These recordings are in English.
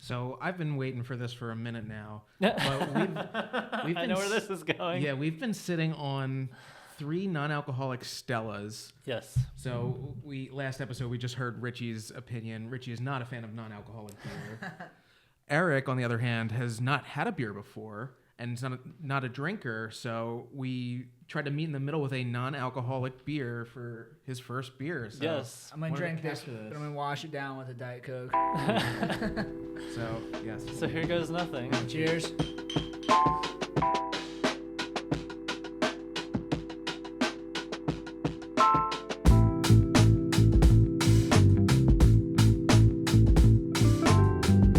So I've been waiting for this for a minute now. But we've I know where this is going. Yeah, we've been sitting on 3 non-alcoholic Stellas. Yes. So last episode we just heard Richie's opinion. Richie is not a fan of non-alcoholic beer. Eric, on the other hand, has not had a beer before and is not a drinker. So we tried to meet in the middle with a non-alcoholic beer for his first beer. So Yes. I'm going to drink this, but I'm going to wash it down with a Diet Coke. So, yes. So here goes nothing. Cheers.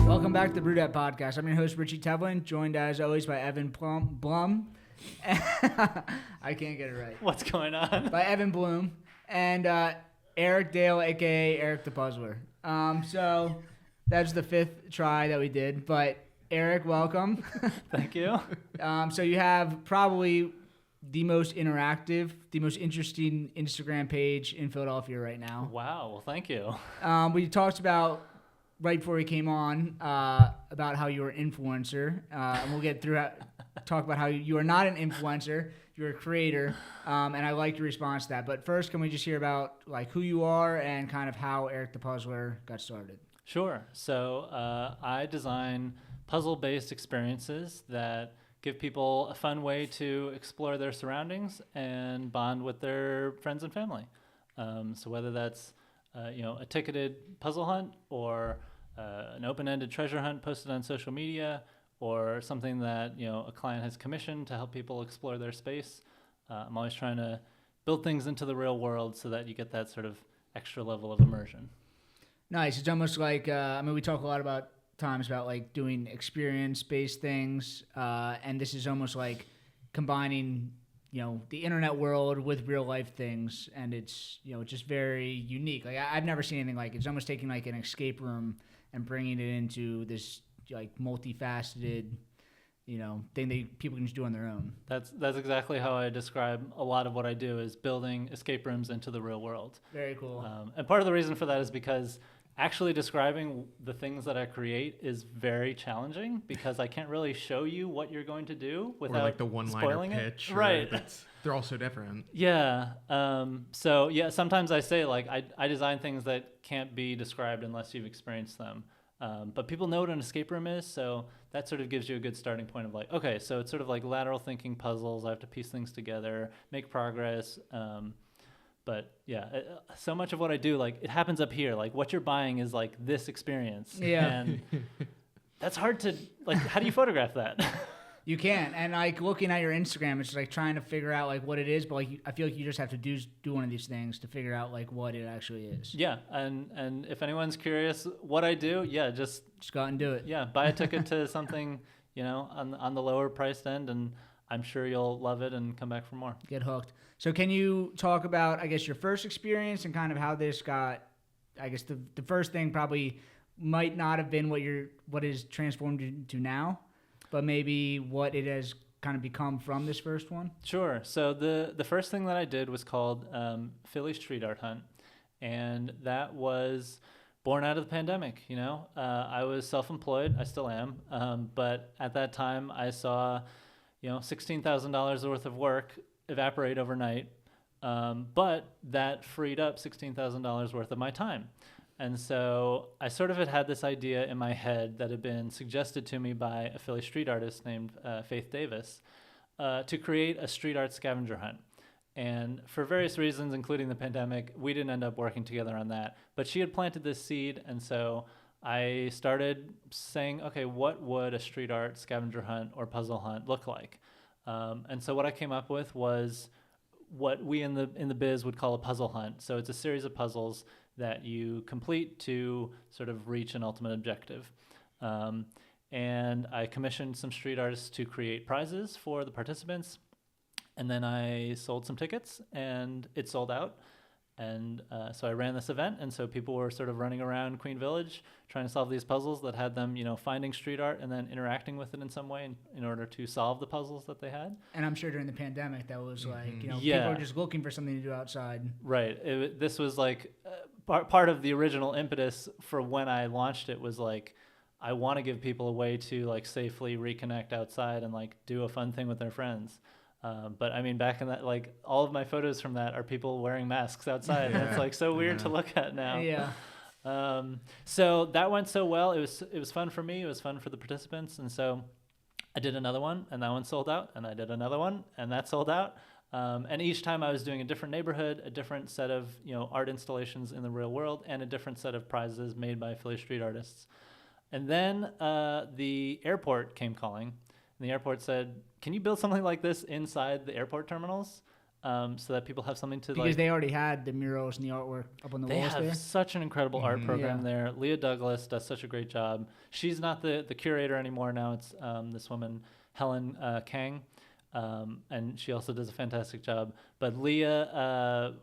Welcome back to the Brewdad Podcast. I'm your host, Richie Tevlin, joined as always by Evan Blum. I can't get it right. What's going on? By Evan Bloom and Eric Dale, a.k.a. Eric the Puzzler. So that's the 5th try that we did. But Eric, welcome. Thank you. So you have probably the most interactive, the most interesting Instagram page in Philadelphia right now. Wow. Well, thank you. We talked about, right before we came on, about how you're an influencer. And we'll get through talk about how you are not an influencer. You're a creator, and I like your response to that. But first, can we just hear about like who you are and kind of how Eric the Puzzler got started? Sure. So I design puzzle-based experiences that give people a fun way to explore their surroundings and bond with their friends and family. So whether that's a ticketed puzzle hunt or an open-ended treasure hunt posted on social media, or something that a client has commissioned to help people explore their space. I'm always trying to build things into the real world so that you get that sort of extra level of immersion. Nice. It's almost like we talk a lot about like doing experience-based things, and this is almost like combining the internet world with real life things, and it's just very unique. Like I've never seen anything like it. It's almost taking like an escape room and bringing it into this like multifaceted, thing that people can just do on their own. That's exactly how I describe a lot of what I do, is building escape rooms into the real world. Very cool. And part of the reason for that is because actually describing the things that I create is very challenging, because I can't really show you what you're going to do without or like the one-liner pitch. Right. They're all so different. Yeah. Sometimes I say like I design things that can't be described unless you've experienced them. But people know what an escape room is, so that sort of gives you a good starting point of like, okay, so it's sort of like lateral thinking puzzles. I have to piece things together, make progress. But yeah, so much of what I do, like it happens up here. Like what you're buying is like this experience. Yeah. And that's hard to, like, how do you photograph that? You can, and like looking at your Instagram, it's like trying to figure out like what it is, but like I feel like you just have to do one of these things to figure out like what it actually is. Yeah, and if anyone's curious what I do, yeah, just go out and do it. Yeah, buy a ticket to something, on the lower priced end, and I'm sure you'll love it and come back for more. Get hooked. So can you talk about, I guess, your first experience and kind of how this got, I guess the first thing probably might not have been what is transformed into now, but maybe what it has kind of become from this first one? Sure. So the first thing that I did was called Philly Street Art Hunt, and that was born out of the pandemic. I was self-employed. I still am. But at that time, I saw, $16,000 worth of work evaporate overnight. But that freed up $16,000 worth of my time. And so I sort of had this idea in my head that had been suggested to me by a Philly street artist named Faith Davis to create a street art scavenger hunt. And for various reasons, including the pandemic, we didn't end up working together on that. But she had planted this seed, and so I started saying, okay, what would a street art scavenger hunt or puzzle hunt look like? And so what I came up with was what we in the biz would call a puzzle hunt. So it's a series of puzzles that you complete to sort of reach an ultimate objective. And I commissioned some street artists to create prizes for the participants. And then I sold some tickets, and it sold out. And so I ran this event, and so people were sort of running around Queen Village trying to solve these puzzles that had them, finding street art and then interacting with it in some way in order to solve the puzzles that they had. And I'm sure during the pandemic that was like, Yeah. people were just looking for something to do outside. Right. This was like part of the original impetus for when I launched it was like, I want to give people a way to like safely reconnect outside and like do a fun thing with their friends. But I mean, back in that, like all of my photos from that are people wearing masks outside. And it's like so weird to look at now. Yeah. So that went so well. It was fun for me. It was fun for the participants. And so I did another one, and that one sold out. And I did another one, and that sold out. And each time I was doing a different neighborhood, a different set of art installations in the real world, and a different set of prizes made by Philly street artists. And then the airport came calling, and the airport said, "Can you build something like this inside the airport terminals, so that people have something to because they already had the murals and the artwork up on the They walls have there. such an incredible art program Yeah. there. Leah Douglas does such a great job. She's not the curator anymore. Now it's this woman, Helen Kang, and she also does a fantastic job. But Leah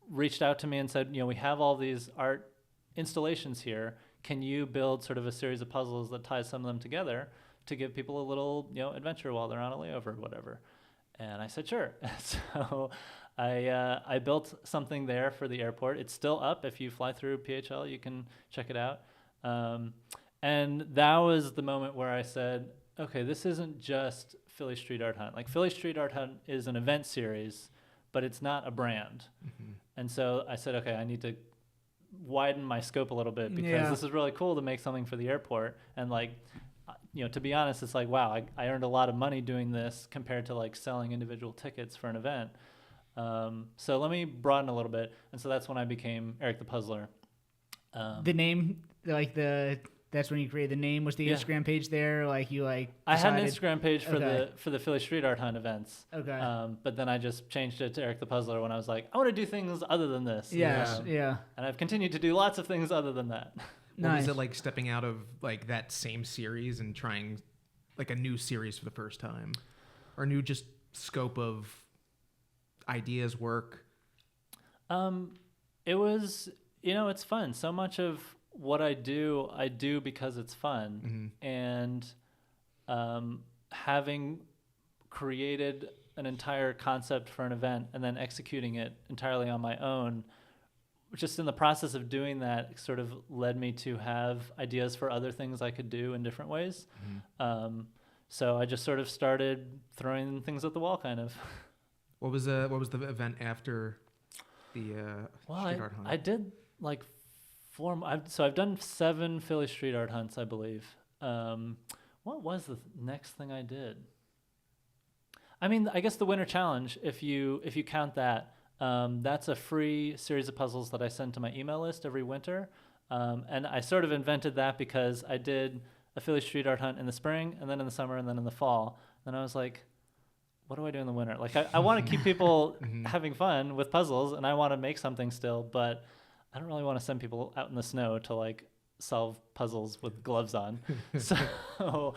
reached out to me and said, we have all these art installations here. Can you build sort of a series of puzzles that ties some of them together to give people a little, adventure while they're on a layover or whatever? And I said, sure. So I built something there for the airport. It's still up. If you fly through PHL, you can check it out. And that was the moment where I said, okay, this isn't just Philly Street Art Hunt. Like Philly Street Art Hunt is an event series, but it's not a brand. Mm-hmm. And so I said, okay, I need to widen my scope a little bit because this is really cool to make something for the airport. And to be honest, it's like, wow, I earned a lot of money doing this compared to like selling individual tickets for an event. So let me broaden a little bit. And so that's when I became Eric the Puzzler. The name, that's when you created the name. Was the Instagram page there? I had an Instagram page for the Philly Street Art Hunt events. Okay. But then I just changed it to Eric the Puzzler when I was like, I want to do things other than this. Yes. Yeah. And I've continued to do lots of things other than that. What was it like stepping out of like that same series and trying like a new series for the first time, or a new just scope of ideas, work? It was, it's fun. So much of what I do because it's fun. Mm-hmm. And having created an entire concept for an event and then executing it entirely on my own, just in the process of doing that sort of led me to have ideas for other things I could do in different ways. Mm-hmm. So I just sort of started throwing things at the wall, kind of. What was the event after the Street Art Hunt? I did like I've done 7 Philly Street Art Hunts, I believe. What was the next thing I did? I mean, I guess the Winter Challenge, if you count that. That's a free series of puzzles that I send to my email list every winter. And I sort of invented that because I did a Philly Street Art Hunt in the spring, and then in the summer, and then in the fall. And I was like, what do I do in the winter? Like, I want to keep people having fun with puzzles, and I want to make something still, but I don't really want to send people out in the snow to, like, solve puzzles with gloves on. So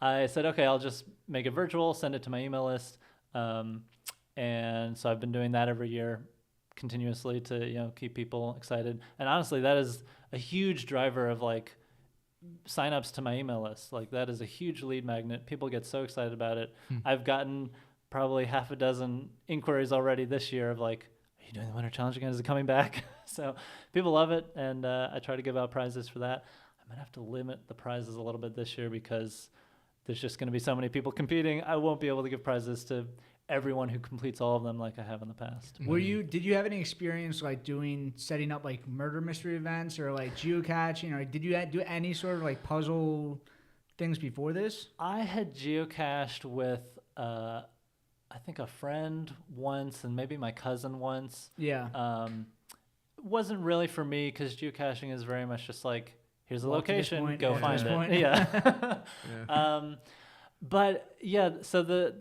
I said, okay, I'll just make it virtual, send it to my email list. And so I've been doing that every year continuously to, keep people excited. And honestly, that is a huge driver of like signups to my email list. Like that is a huge lead magnet. People get so excited about it. I've gotten probably half a dozen inquiries already this year of like, are you doing the Winter Challenge again? Is it coming back? So people love it. And I try to give out prizes for that. I might have to limit the prizes a little bit this year because there's just going to be so many people competing. I won't be able to give prizes to everyone who completes all of them like I have in the past. Did you have any experience like setting up like murder mystery events or like geocaching, or did you do any sort of like puzzle things before this? I had geocached with I think a friend once and maybe my cousin once. Yeah. Wasn't really for me because geocaching is very much just like, here's a location, go find it. Yeah. But yeah, so the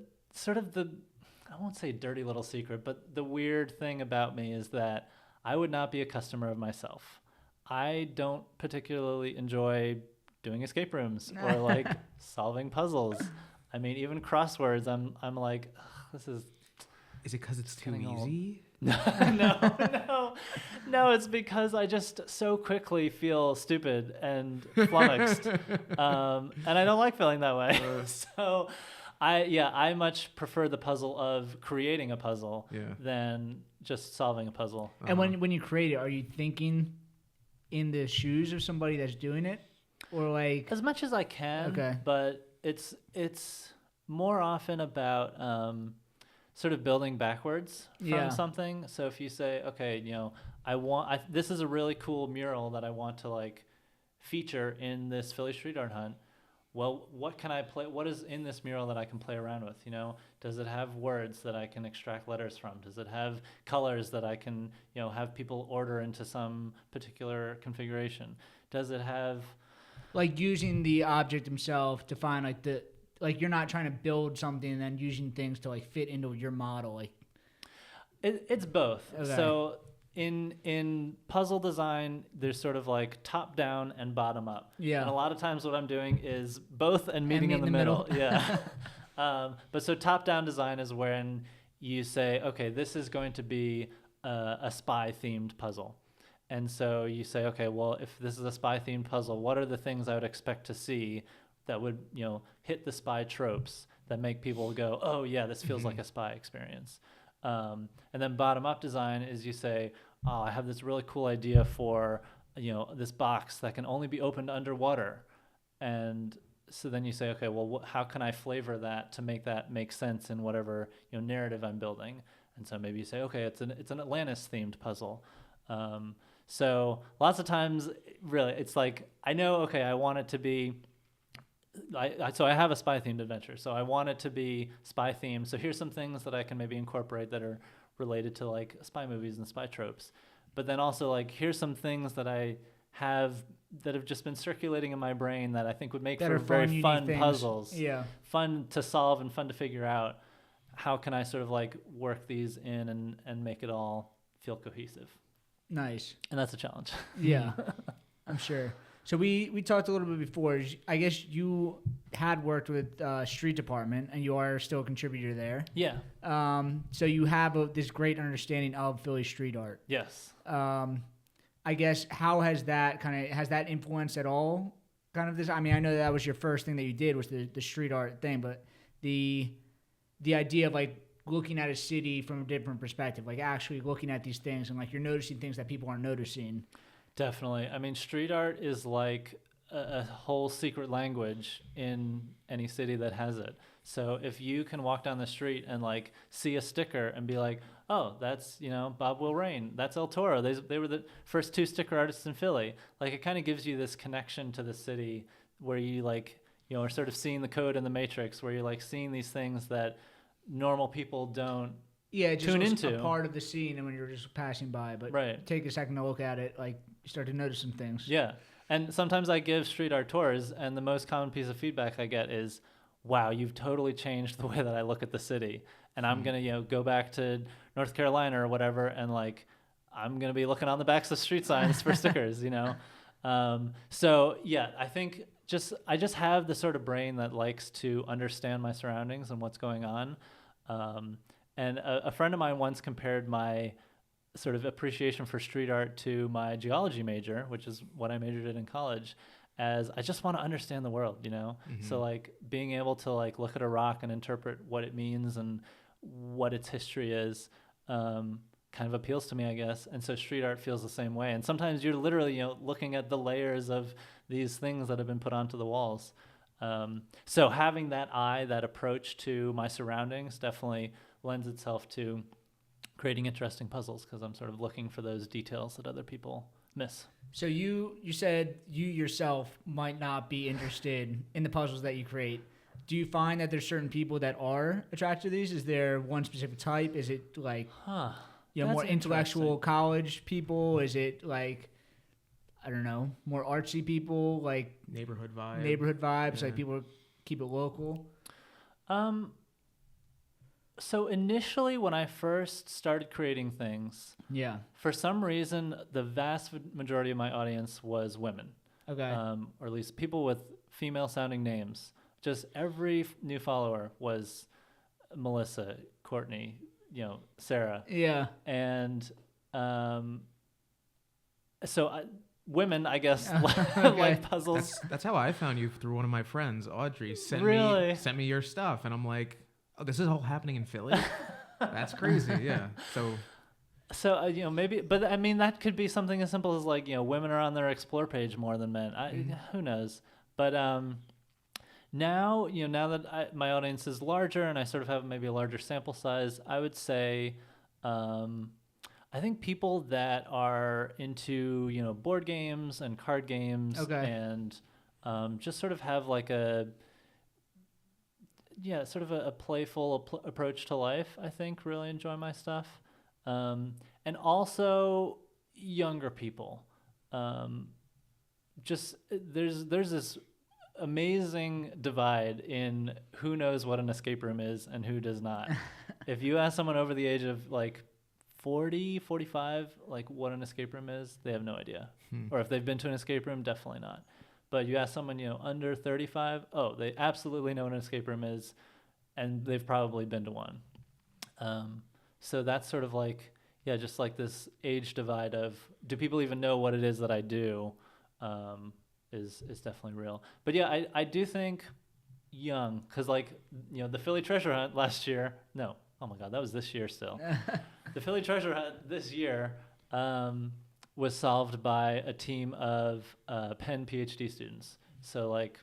I won't say dirty little secret, but the weird thing about me is that I would not be a customer of myself. I don't particularly enjoy doing escape rooms or like solving puzzles. I mean, even crosswords, I'm like, this is... Is it because it's too easy? No, it's because I just so quickly feel stupid and flummoxed. And I don't like feeling that way. So... I much prefer the puzzle of creating a puzzle than just solving a puzzle. And when you create it, are you thinking in the shoes of somebody that's doing it? or like As much as I can. Okay. But it's more often about sort of building backwards from Yeah. something. So if you say, okay, this is a really cool mural that I want to like feature in this Philly street art hunt. Well, what can I play? What is in this mural that I can play around with? Does it have words that I can extract letters from? Does it have colors that I can, have people order into some particular configuration? Does it have like using the object himself to find like you're not trying to build something and then using things to like fit into your model, like it's both. Okay. So in puzzle design, there's sort of like top down and bottom up. Yeah. And a lot of times what I'm doing is both and meeting in the middle. Yeah. But so top down design is when you say, okay, this is going to be a spy themed puzzle. And so you say, okay, well, if this is a spy themed puzzle, what are the things I would expect to see that would, hit the spy tropes that make people go, oh yeah, this feels like a spy experience. And then bottom up design is you say, oh, I have this really cool idea for, this box that can only be opened underwater. And so then you say, okay, well, how can I flavor that to make that make sense in whatever, narrative I'm building? And so maybe you say, okay, it's an Atlantis themed puzzle. So lots of times really it's like, I know, okay, I want it to be, so I have a spy themed adventure. So I want it to be spy themed. So here's some things that I can maybe incorporate that are related to like spy movies and spy tropes. But then also like, here's some things that I have that have just been circulating in my brain that I think would make that for are fun, very unique fun things. puzzles. Yeah. Fun to solve and fun to figure out. How can I sort of like work these in and make it all feel cohesive? Nice. And that's a challenge. Yeah, I'm sure. So we talked a little bit before. I guess you had worked with Street Department, and you are still a contributor there. Yeah. So you have this great understanding of Philly street art. Yes. I guess how has that influenced at all? Kind of this. I mean, I know that was your first thing that you did was the street art thing, but the idea of like looking at a city from a different perspective, like actually looking at these things and like you're noticing things that people aren't noticing. Definitely. I mean, street art is like a whole secret language in any city that has it. So if you can walk down the street and like see a sticker and be like, oh, that's, Bob Will Rain, that's El Toro. They were the first 2 sticker artists in Philly. Like it kind of gives you this connection to the city where you like, are sort of seeing the code in the matrix, where you're like seeing these things that normal people don't it just tune looks into. a part of the scene and when you're just passing by, but right. Take a second to look at it, like you start to notice some things. Yeah. And sometimes I give street art tours, and the most common piece of feedback I get is, wow, you've totally changed the way that I look at the city. And I'm going to, go back to North Carolina or whatever, and like, I'm going to be looking on the backs of street signs for stickers, So yeah, I think I just have the sort of brain that likes to understand my surroundings and what's going on. And a friend of mine once compared my sort of appreciation for street art to my geology major, which is what I majored in college, as I just want to understand the world, Mm-hmm. So like being able to like look at a rock and interpret what it means and what its history is, kind of appeals to me, I guess. And so street art feels the same way. And sometimes you're literally, looking at the layers of these things that have been put onto the walls. So having that eye, that approach to my surroundings definitely lends itself to creating interesting puzzles, because I'm sort of looking for those details that other people miss. So you said you yourself might not be interested in the puzzles that you create. Do you find that there's certain people that are attracted to these? Is there one specific type? Is it like more intellectual college people? Is it like, I don't know, more artsy people, like neighborhood vibes, yeah. Like people keep it local? So initially, when I first started creating things, for some reason, the vast majority of my audience was women. Okay. Or at least people with female-sounding names. Just every new follower was Melissa, Courtney, Sarah. Yeah. And women, I guess, Okay. like puzzles. That's how I found you, through one of my friends, Audrey. Sent me your stuff, and I'm like, oh, this is all happening in Philly? That's crazy, yeah. So maybe, but I mean that could be something as simple as like women are on their explore page more than men. Who knows? But now now that my audience is larger and I sort of have maybe a larger sample size, I would say I think people that are into board games and card games and just sort of have like a sort of a playful approach to life, I think really enjoy my stuff. And also younger people. Just there's this amazing divide in who knows what an escape room is and who does not. If you ask someone over the age of like 40, 45, like what an escape room is, they have no idea. Or if they've been to an escape room, definitely not. But you ask someone, under 35, oh, they absolutely know what an escape room is, and they've probably been to one. So that's sort of like, just like this age divide of, do people even know what it is that I do, is definitely real. But I do think young, because like, the Philly treasure hunt last year, no, oh my God, that was this year still. The Philly treasure hunt this year was solved by a team of Penn PhD students. So like,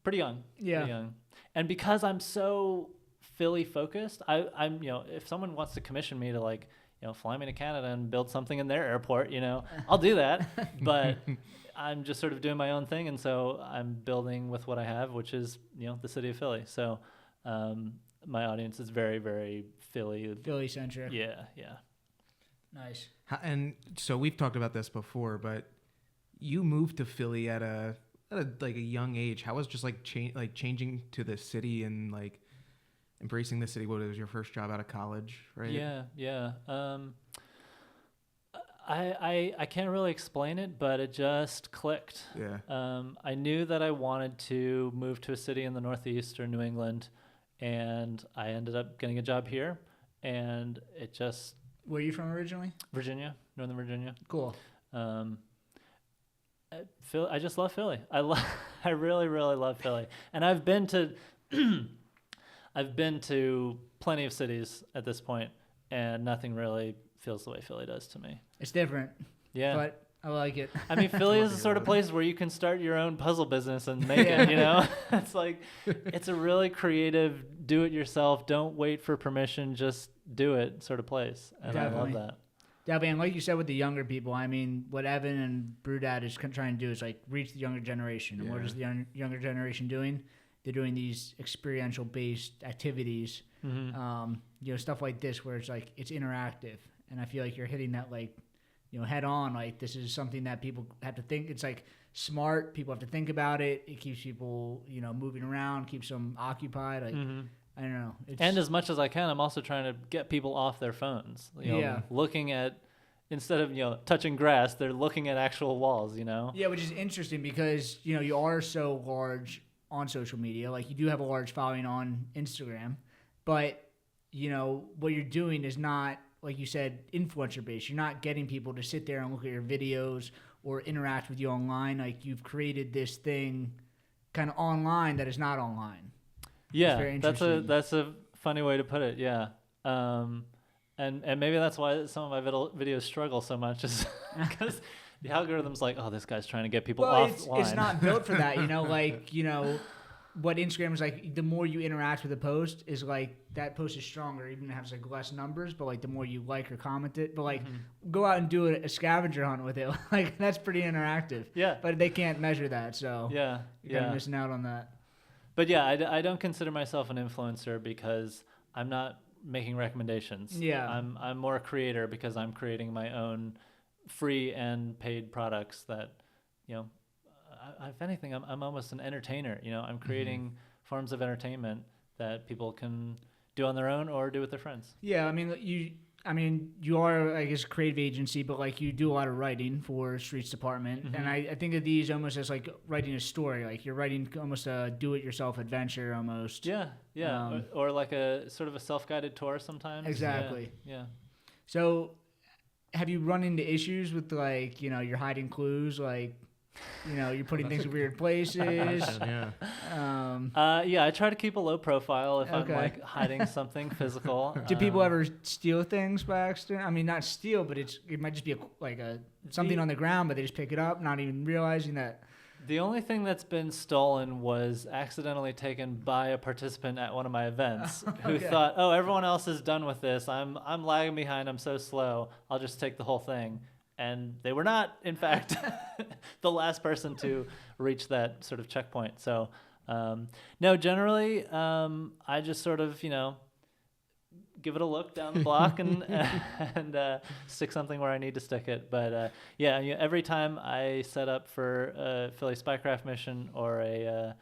pretty young. Yeah. Pretty young. And because I'm so Philly focused, I'm if someone wants to commission me to like fly me to Canada and build something in their airport, I'll do that. But I'm just sort of doing my own thing, and so I'm building with what I have, which is the city of Philly. So my audience is very, very Philly centric. Yeah. Nice. And so we've talked about this before, but you moved to Philly at a like a young age. How was just like changing to the city and like embracing the city? What was your first job out of college, right? Yeah. I can't really explain it, but it just clicked. Yeah. I knew that I wanted to move to a city in the Northeast or New England, and I ended up getting a job here, and it just... Where are you from originally? Virginia, Northern Virginia. Cool. I just love Philly. I really, really love Philly, and I've been to plenty of cities at this point, and nothing really feels the way Philly does to me. It's different. Yeah. But I like it. I mean, Philly is the sort of place where you can start your own puzzle business and make it, It's like, it's a really creative, do-it-yourself, don't wait for permission, just do it sort of place. And Definitely. I love that. Definitely. And like you said with the younger people, I mean, what Evan and Brewdad is trying to do is like reach the younger generation. And what is the younger generation doing? They're doing these experiential-based activities, stuff like this where it's like, it's interactive. And I feel like you're hitting that like, head on. Like this is something that people have to think. It's like smart. People have to think about it. It keeps people, moving around, keeps them occupied. Like, I don't know. And as much as I can, I'm also trying to get people off their phones. Looking at, instead of, touching grass, they're looking at actual walls, Yeah, which is interesting because, you are so large on social media. Like you do have a large following on Instagram, but, what you're doing is not, like you said, influencer based. You're not getting people to sit there and look at your videos or interact with you online. Like you've created this thing kind of online that is not online. Yeah, that's a funny way to put it. Yeah, and maybe that's why some of my videos struggle so much, is because the algorithm's like, oh, this guy's trying to get people offline. It's not built for that. What Instagram is like, the more you interact with a post is like that post is stronger, even if it has like less numbers, but like the more you like or comment it, but like go out and do a scavenger hunt with it. Like that's pretty interactive. Yeah. But they can't measure that. So you're kind of missing out on that. But yeah, I don't consider myself an influencer because I'm not making recommendations. Yeah. I'm more a creator because I'm creating my own free and paid products that, if anything, I'm almost an entertainer. I'm creating forms of entertainment that people can do on their own or do with their friends. Yeah, you are, I guess, a creative agency, but like you do a lot of writing for Streets Department, and I think of these almost as like writing a story. Like you're writing almost a do-it-yourself adventure almost. Yeah, or like a sort of a self-guided tour sometimes. Exactly. Yeah. So, have you run into issues with like you're hiding clues like You're putting things in weird places. Yeah. Yeah, I try to keep a low profile if I'm Okay. like hiding something physical. Do people ever steal things by accident? I mean, not steal, but it might just be something on the ground, but they just pick it up, not even realizing that. The only thing that's been stolen was accidentally taken by a participant at one of my events who Okay. thought, "Oh, everyone else is done with this. I'm lagging behind. I'm so slow. I'll just take the whole thing." And they were not, in fact, the last person to reach that sort of checkpoint. So, no, generally, I just sort of, give it a look down the block and stick something where I need to stick it. But yeah, every time I set up for a Philly Spycraft mission or a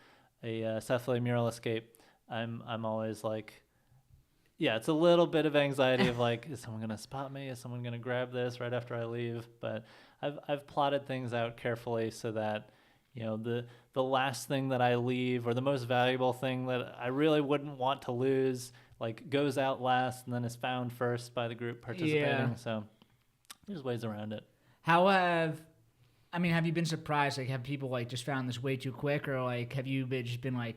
South Philly mural escape, I'm always like, yeah, it's a little bit of anxiety of like, is someone gonna spot me? Is someone gonna grab this right after I leave? But I've plotted things out carefully so that the last thing that I leave or the most valuable thing that I really wouldn't want to lose like goes out last and then is found first by the group participating. Yeah. So there's ways around it. Have you been surprised? Like, have people like just found this way too quick, or like have you just been like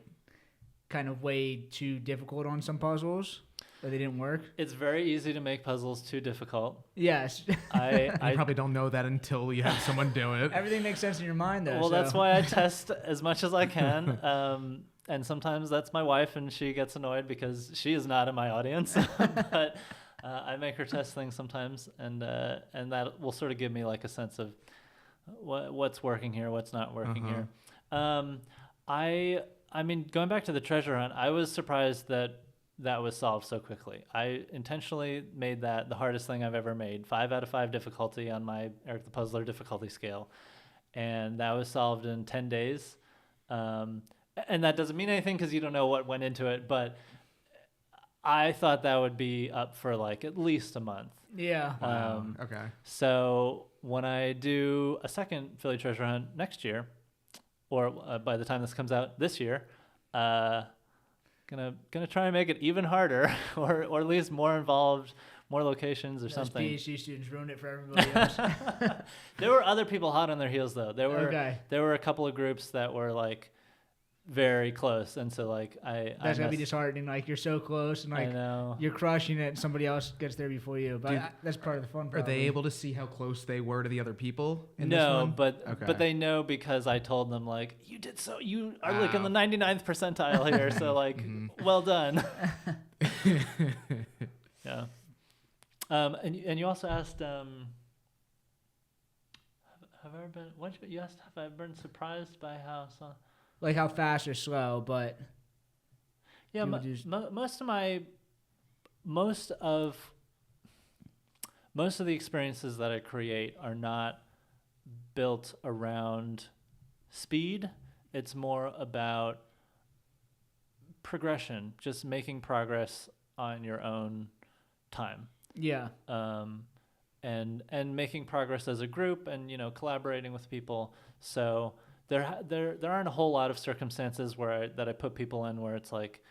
kind of way too difficult on some puzzles, or they didn't work? It's very easy to make puzzles too difficult. Yes. You probably don't know that until you have someone do it. Everything makes sense in your mind, though. Well, that's why I test as much as I can. And sometimes that's my wife, and she gets annoyed because she is not in my audience. But I make her test things sometimes, and that will sort of give me like a sense of what's working here, what's not working here. I mean, going back to the treasure hunt, I was surprised that was solved so quickly. I intentionally made that the hardest thing I've ever made, 5 out of 5 difficulty on my Eric the Puzzler difficulty scale, and that was solved in 10 days. And that doesn't mean anything because you don't know what went into it, but I thought that would be up for like at least a month. Yeah. Wow. Okay. So when I do a second Philly treasure hunt next year, or by the time this comes out this year, gonna try and make it even harder, or at least more involved, more locations or Those something. PhD students ruined it for everybody else. There were other people hot on their heels though. There were a couple of groups that were like very close, and so like That's gotta be disheartening. Like, you're so close, and I like know. you're crushing it, and somebody else gets there before you. But that's part of the fun. Are Probably. they able to see how close they were to the other people in this No, one? but they know because I told them like you are like in the 99th percentile here, so like well done. Yeah. And you also asked have I ever been you asked have I been surprised by how like how fast or slow, but yeah, most of the experiences that I create are not built around speed. It's more about progression, just making progress on your own time. yeah. And making progress as a group, and collaborating with people. So there aren't a whole lot of circumstances that I put people in where it's like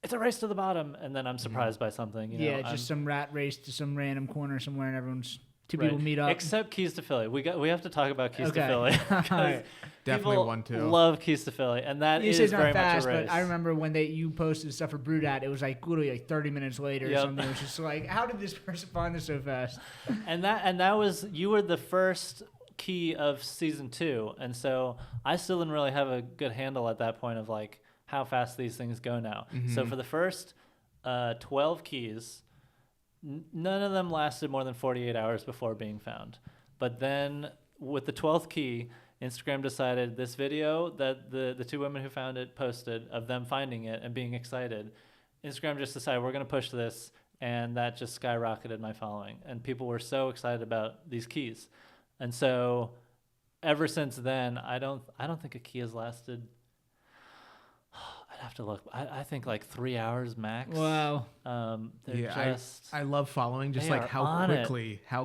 it's a race to the bottom, and then I'm surprised by something. Just some rat race to some random corner somewhere, and everyone's two right. people meet up. Except Keys to Philly. We have to talk about Keys to Okay. Philly. Alright. Definitely people one too. love Keys to Philly, and that You is say it's very not fast, much a race. but I remember when you posted stuff for Brewdat, it was like literally like 30 minutes later or Yep. something. It was just like, how did this person find this so fast? And that was, you were the first key of season 2, and so I still didn't really have a good handle at that point of like how fast these things go now. So for the first 12 keys, none of them lasted more than 48 hours before being found. But then with the 12th key, Instagram decided this video that the 2 women who found it posted of them finding it and being excited, Instagram just decided we're going to push this, and that just skyrocketed my following. And people were so excited about these keys. And so ever since then, I don't think a key has lasted, I'd have to look, I think like 3 hours max. Wow. I love following just they like are how on it.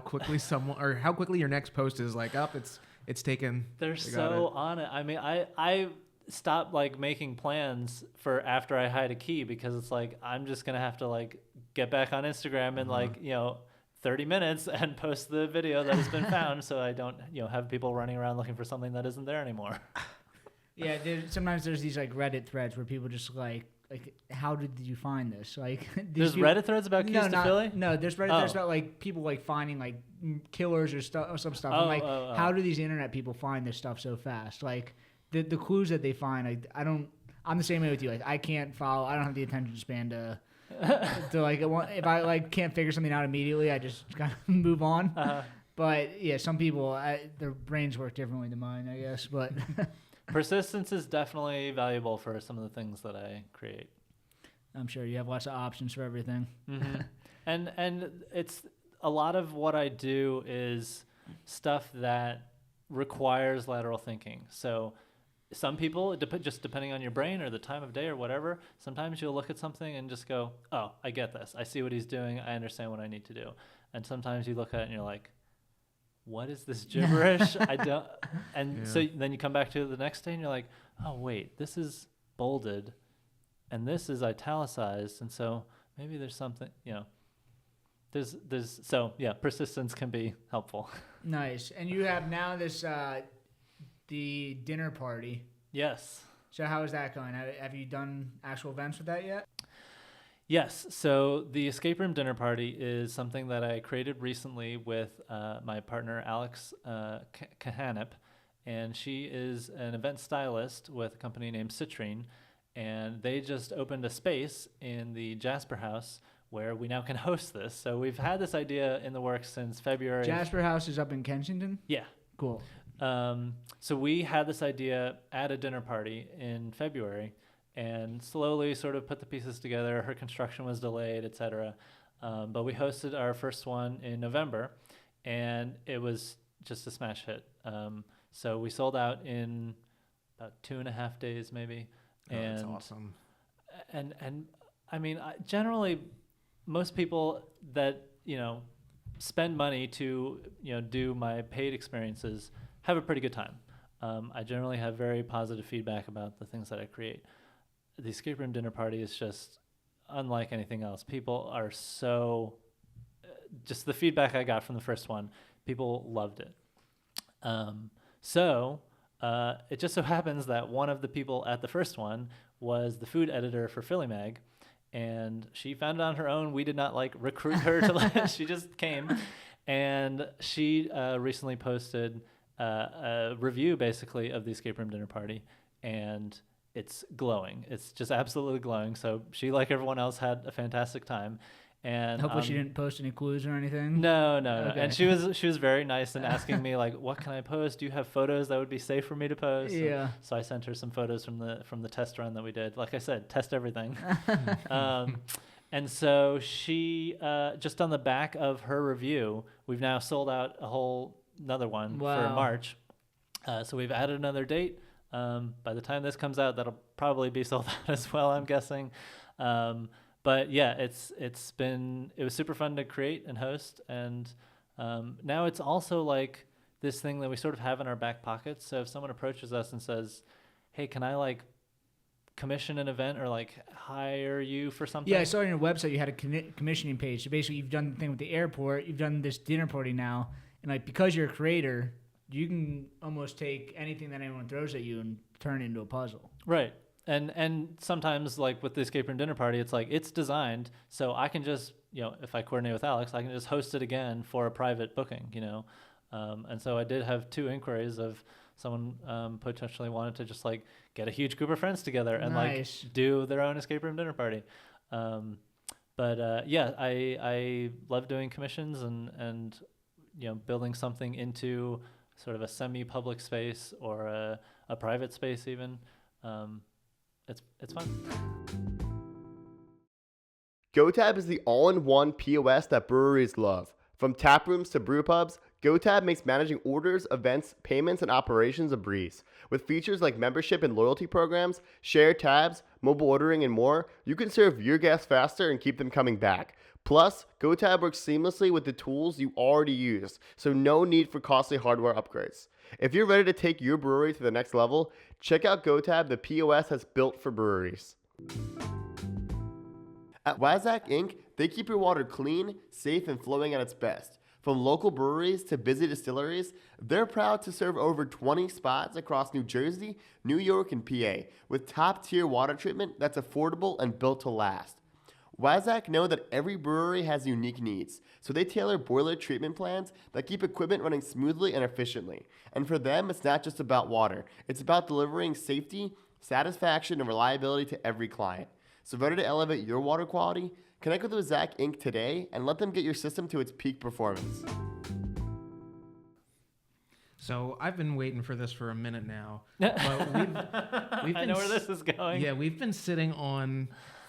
quickly someone, or how quickly your next post is like up. It's taken. They're they got so it. on it. I mean, I stopped like making plans for after I hide a key, because it's like I'm just gonna have to like get back on Instagram and like 30 minutes and post the video that has been found, so I don't have people running around looking for something that isn't there anymore. Yeah, sometimes there's these like Reddit threads where people just like how did you find this? Like there's Reddit threads about keys to Philly? No, there's Reddit threads about like people like finding like killers or stuff or some stuff. I'm like, how do these internet people find this stuff so fast? Like the clues that they find, I'm the same way with you. Like I can't follow. I don't have the attention span to like if I like can't figure something out immediately, I just kind of move on. But yeah, some people their brains work differently than mine, I guess. But persistence is definitely valuable for some of the things that I create. I'm sure you have lots of options for everything. Mm-hmm. and it's a lot of what I do is stuff that requires lateral thinking. So some people, just depending on your brain or the time of day or whatever, sometimes you'll look at something and just go, oh, I get this. I see what he's doing. I understand what I need to do. And sometimes you look at it and you're like, what is this gibberish? I don't. And so then you come back to it the next day and you're like, oh, wait, this is bolded and this is italicized. And so maybe there's something, persistence can be helpful. Nice. And you have now this, the dinner party. Yes. So how is that going? Have you done actual events with that yet? Yes. So the escape room dinner party is something that I created recently with my partner, Alex Cahanap, and she is an event stylist with a company named Citrine, and they just opened a space in the Jasper House where we now can host this. So we've had this idea in the works since February. Jasper House is up in Kensington? Yeah. Cool. So we had this idea at a dinner party in February and slowly sort of put the pieces together. Her construction was delayed, etc. But we hosted our first one in November, and it was just a smash hit. So we sold out in about 2.5 days, maybe. That's awesome. And I mean, generally, most people that spend money to do my paid experiences have a pretty good time. I generally have very positive feedback about the things that I create. The escape room dinner party is just unlike anything else. People are just the feedback I got from the first one, people loved it. So it just so happens that one of the people at the first one was the food editor for Philly Mag, and she found it on her own. We did not recruit her to she just came, and she recently posted a review basically of the escape room dinner party, and it's glowing. It's just absolutely glowing. So she, like everyone else, had a fantastic time. And hopefully she didn't post any clues or anything. No. Okay. And she was very nice and asking me what can I post? Do you have photos that would be safe for me to post? Yeah. And so I sent her some photos from the test run that we did. Like I said, test everything. And so she just on the back of her review, we've now sold out another one for March. So we've added another date. By the time this comes out, that'll probably be sold out as well, I'm guessing. But yeah, it was super fun to create and host, and now it's also like this thing that we sort of have in our back pockets. So if someone approaches us and says, "Hey, can I commission an event or hire you for something?" Yeah, I saw on your website you had a commissioning page. So basically, you've done the thing with the airport, you've done this dinner party now, and because you're a creator, you can almost take anything that anyone throws at you and turn it into a puzzle. Right. And sometimes with the escape room dinner party, it's designed so I can just, if I coordinate with Alex, I can just host it again for a private booking, and so I did have 2 inquiries of someone potentially wanted to just get a huge group of friends together and nice. Do their own escape room dinner party. But I love doing commissions and building something into sort of a semi-public space or a private space even. It's fun. GoTab is the all-in-one POS that breweries love. From tap rooms to brew pubs, GoTab makes managing orders, events, payments, and operations a breeze. With features like membership and loyalty programs, shared tabs, mobile ordering, and more, you can serve your guests faster and keep them coming back. Plus, GoTab works seamlessly with the tools you already use, so no need for costly hardware upgrades. If you're ready to take your brewery to the next level, check out GoTab, the POS that's built for breweries. At Wazak Inc., They keep your water clean, safe, and flowing at its best. From local breweries to busy distilleries, they're proud to serve over 20 spots across New Jersey, New York, and PA with top-tier water treatment that's affordable and built to last. Wazak know that every brewery has unique needs, so they tailor boiler treatment plans that keep equipment running smoothly and efficiently. And for them, it's not just about water. It's about delivering safety, satisfaction, and reliability to every client. So ready to elevate your water quality? Connect with Wazak Inc. today and let them get your system to its peak performance. So I've been waiting for this for a minute now. But we've I been know where this is going. Yeah, we've been sitting on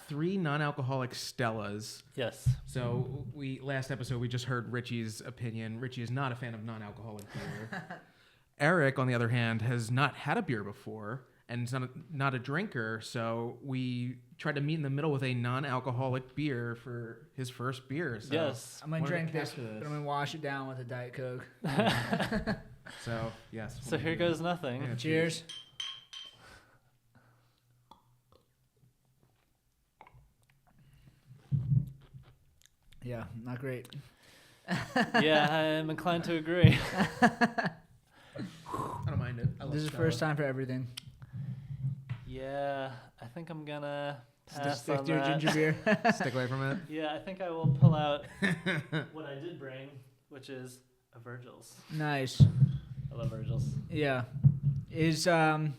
3 non-alcoholic Stellas. Yes. So last episode we just heard Richie's opinion. Richie is not a fan of non-alcoholic beer. Eric, on the other hand, has not had a beer before and is not a drinker. So we tried to meet in the middle with a non-alcoholic beer for his first beer. So Yes. I'm gonna drink this, for but I'm gonna wash it down with a Diet Coke. So yes. So here goes nothing. Yeah. Cheers. Yeah, not great. Yeah, I'm inclined to agree. I don't mind it. I love This is Stella. first time for everything. Yeah, I think I'm gonna Just pass stick on to your that. ginger beer. Stick away from it. Yeah, I think I will pull out what I did bring, which is a Virgil's. Nice. I love Virgil's. Yeah. So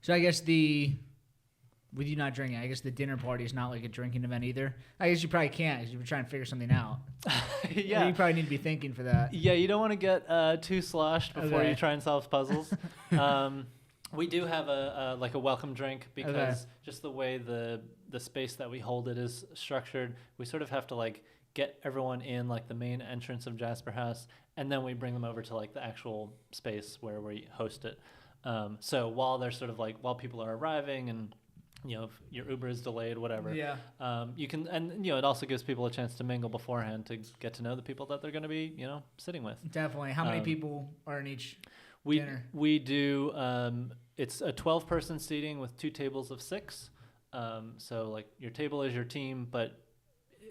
I guess with you not drinking, I guess the dinner party is not like a drinking event either. I guess you probably can't because you're trying to figure something out. Yeah. You probably need to be thinking for that. Yeah, you don't want to get too sloshed before Okay. you try and solve puzzles. We do have a welcome drink because Okay. just the way the space that we hold it is structured, we sort of have to like get everyone in like the main entrance of Jasper House, and then we bring them over to like the actual space where we host it. So while they're sort of like while people are arriving and if your Uber is delayed, whatever. Yeah. You can, and it also gives people a chance to mingle beforehand to get to know the people that they're going to be, sitting with. Definitely. How many people are in each We dinner? we do. It's a 12-person seating with 2 tables of 6. So like your table is your team, but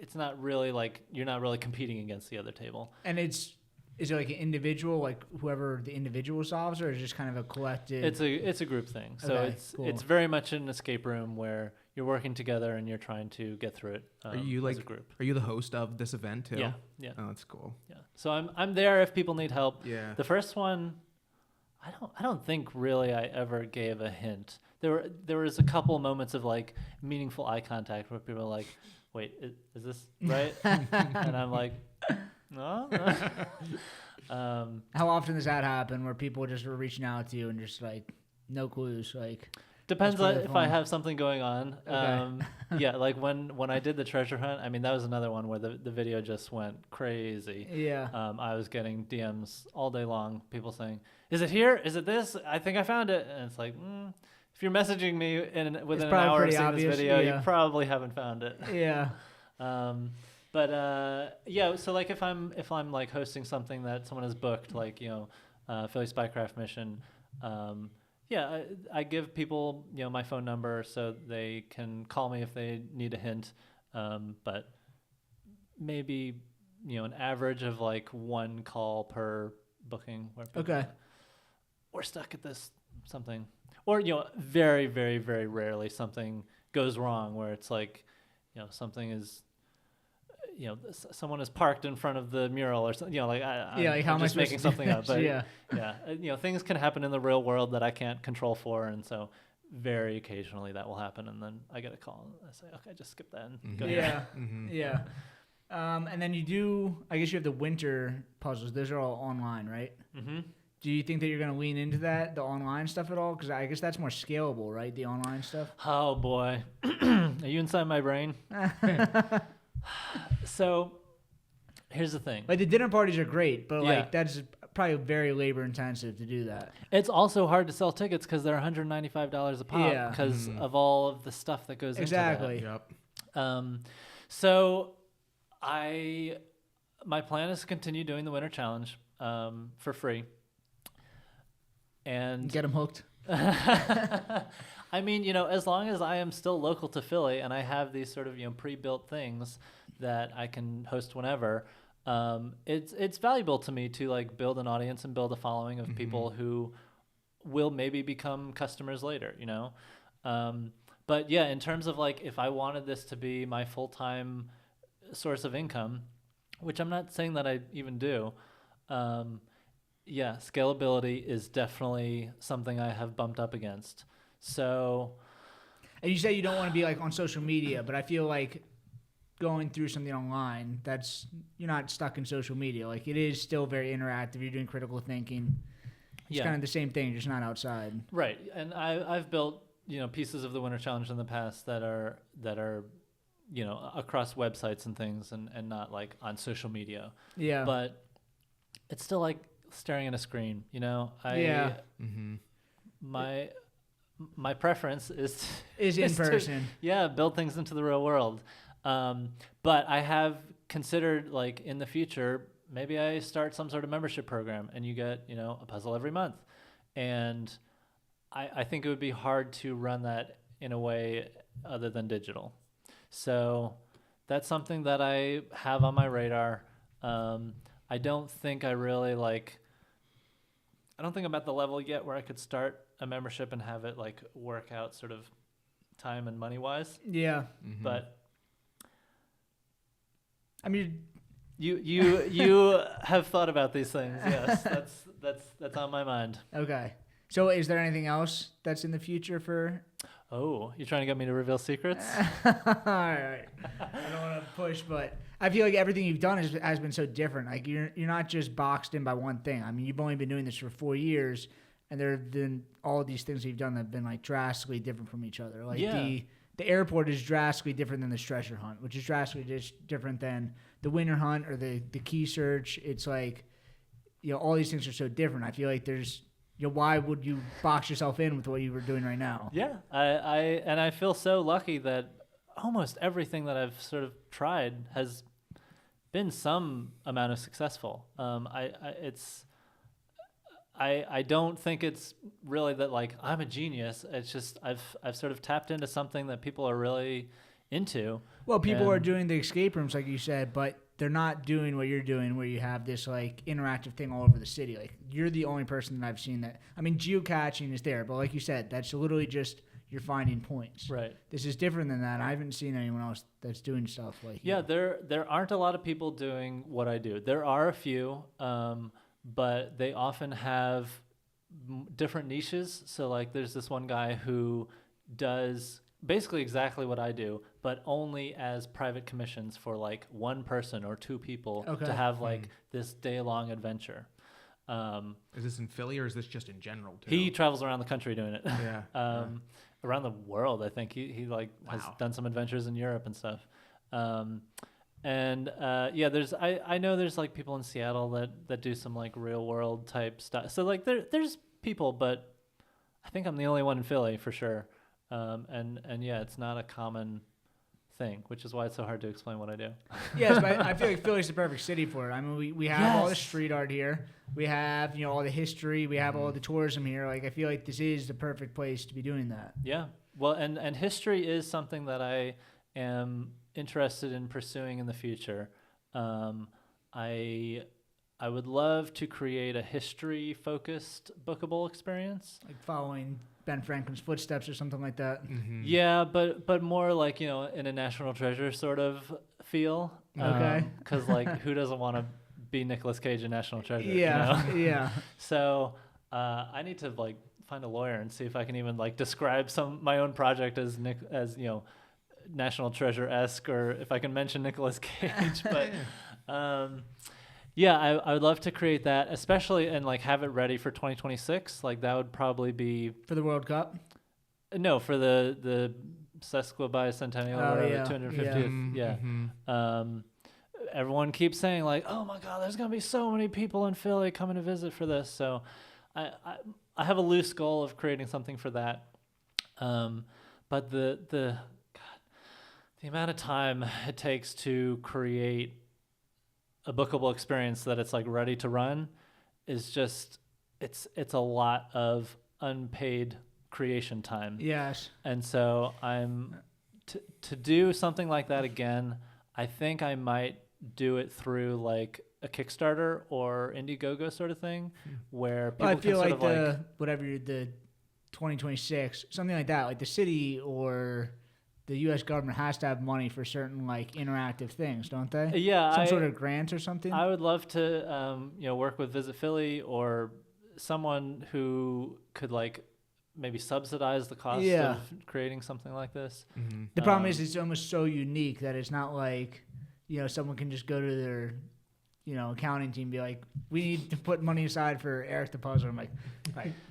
it's not really like you're not really competing against the other table. And is it like an individual, like whoever the individual solves, or is it just kind of a collective? It's a group thing. So Okay, cool. it's very much an escape room where you're working together and you're trying to get through it. Are you as a group? Are you the host of this event too? Yeah. Oh, that's cool. Yeah. So I'm there if people need help. Yeah. The first one, I don't think really I ever gave a hint. There was a couple moments of like meaningful eye contact where people are like, "Wait, is this right?" And I'm like, "No." How often does that happen where people just are reaching out to you and just like no clues? Like Depends That's on really if I fun. have something going on. Okay. Yeah, like when I did the treasure hunt, I mean that was another one where the video just went crazy. yeah. I was getting DMs all day long, people saying, "Is it here? Is it this? I think I found it." And it's like, if you're messaging me within an probably hour of pretty seeing obvious, this video, yeah. you probably haven't found it. Yeah. Yeah, so like if I'm like hosting something that someone has booked, like Philly Spycraft mission, yeah, I give people my phone number so they can call me if they need a hint, but maybe an average of like 1 call per booking. Where people Okay. we're stuck at this something, or very very very rarely something goes wrong where it's like something is. Someone is parked in front of the mural or something. Like Like how I'm am I just supposed making to something do up. this? But Yeah. things can happen in the real world that I can't control for, and so very occasionally that will happen, and then I get a call and I say, okay, just skip that and go ahead. Yeah. Yeah. And then I guess you have the winter puzzles. Those are all online, right? Mm-hmm. Do you think that you're going to lean into the online stuff at all? Because I guess that's more scalable, right? The online stuff. Oh boy, are you inside my brain? So here's the thing. Like the dinner parties are great, but Yeah. like that's probably very labor intensive to do that. It's also hard to sell tickets because they're $195 a pop Yeah. because of all of the stuff that goes Exactly. into that. Yep. So my plan is to continue doing the winter challenge for free. And Get them hooked. I mean, as long as I am still local to Philly and I have these sort of, pre-built things that I can host whenever, it's valuable to me to like build an audience and build a following of people who will maybe become customers later, But yeah, in terms of like, if I wanted this to be my full-time source of income, which I'm not saying that I even do, yeah, scalability is definitely something I have bumped up against. So, And you say you don't want to be like on social media, but I feel like going through something online, you're not stuck in social media. Like it is still very interactive. You're doing critical thinking. It's kind of the same thing, just not outside. Right. And I've built, pieces of the Winter Challenge in the past that are across websites and things and not like on social media. Yeah. But it's still like staring at a screen, My preference is in person. Build things into the real world. But I have considered like in the future, maybe I start some sort of membership program and you get, a puzzle every month. And I think it would be hard to run that in a way other than digital. So that's something that I have on my radar. I don't think I don't think I'm at the level yet where I could start a membership and have it like work out sort of time and money wise. Yeah. Mm-hmm. But I mean, you have thought about these things. Yes, that's on my mind. Okay. So is there anything else that's in the future for? Oh, you're trying to get me to reveal secrets? All right. I don't want to push, but I feel like everything you've done has been so different. Like you're not just boxed in by one thing. I mean, you've only been doing this for 4 years, and there have been all of these things you've done that have been like drastically different from each other. Like the airport is drastically different than this treasure hunt, which is drastically different than the winter hunt or the key search. It's like, all these things are so different. I feel like there's, why would you box yourself in with what you were doing right now? Yeah, I feel so lucky that almost everything that I've sort of tried has been some amount of successful. I don't think it's really that like I'm a genius. It's just I've sort of tapped into something that people are really into. Well, people are doing the escape rooms like you said, but they're not doing what you're doing where you have this like interactive thing all over the city. Like you're the only person that I've seen that. I mean, geocaching is there, but like you said, that's literally just you're finding points. Right. This is different than that. I haven't seen anyone else that's doing stuff like you. There aren't a lot of people doing what I do. There are a few, but they often have different niches. So like there's this one guy who does basically exactly what I do, but only as private commissions for like one person or two people to have like this day-long adventure. Is this in Philly or is this just in general too? He travels around the country doing it. Yeah. Around the world, I think he like has done some adventures in Europe and stuff. There's I know there's like people in Seattle that do some like real world type stuff. So like there's people, but I think I'm the only one in Philly for sure. It's not a common thing, which is why it's so hard to explain what I do. Yes, but I feel like Philly's the perfect city for it. I mean, we have all the street art here. We have, all the history. We have all the tourism here. Like, I feel like this is the perfect place to be doing that. Yeah. Well, and history is something that I am interested in pursuing in the future. I would love to create a history-focused bookable experience. Like following Ben Franklin's footsteps or something like that. Mm-hmm. Yeah, but more like, in a National Treasure sort of feel. Okay. Because, who doesn't want to be Nicolas Cage in National Treasure? Yeah, yeah. So I need to, find a lawyer and see if I can even, describe my own project as National Treasure-esque, or if I can mention Nicolas Cage. But... I would love to create that, especially and have it ready for 2026. That would probably be for the World Cup. No, for the sesquibicentennial, or whatever, 250th. Yeah. Mm-hmm. Everyone keeps saying "Oh my God, there's gonna be so many people in Philly coming to visit for this." So, I have a loose goal of creating something for that. But the amount of time it takes to create a bookable experience that it's ready to run is just it's a lot of unpaid creation time. Yes. And so to do something like that again, I think I might do it through like a Kickstarter or Indiegogo sort of thing, where people Well, I feel can like sort of like whatever the 2026, something like that, like the city or the U.S. government has to have money for certain like interactive things, don't they? Yeah, some sort of grant or something. I would love to work with Visit Philly or someone who could like maybe subsidize the cost of creating something like this. Mm-hmm. The problem is it's almost so unique that it's not like, someone can just go to their, accounting team and be like, we need to put money aside for Eric the Puzzler. I'm like,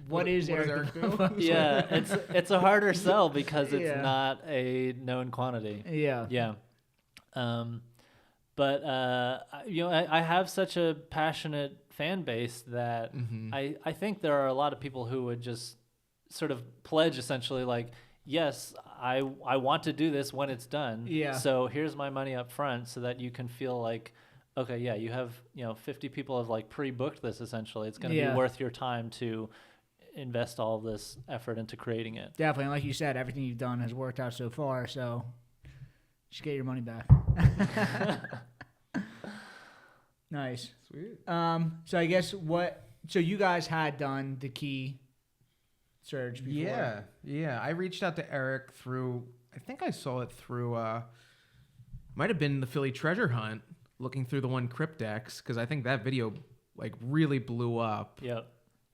what is Eric the Puzzler? Yeah, it's a harder sell because it's not a known quantity. Yeah. Yeah. But I have such a passionate fan base that I think there are a lot of people who would just sort of pledge essentially like, yes, I want to do this when it's done. Yeah. So here's my money up front so that you can feel like, okay, yeah, you have 50 people have like pre-booked this essentially. It's going to be worth your time to invest all of this effort into creating it. Definitely. And like you said, everything you've done has worked out so far. So just get your money back. Nice. Sweet. So I guess so you guys had done the key search before. Yeah. I reached out to Eric through, I think I saw it through, might have been the Philly Treasure Hunt, looking through the one Cryptex, because I think that video like really blew up. Yep.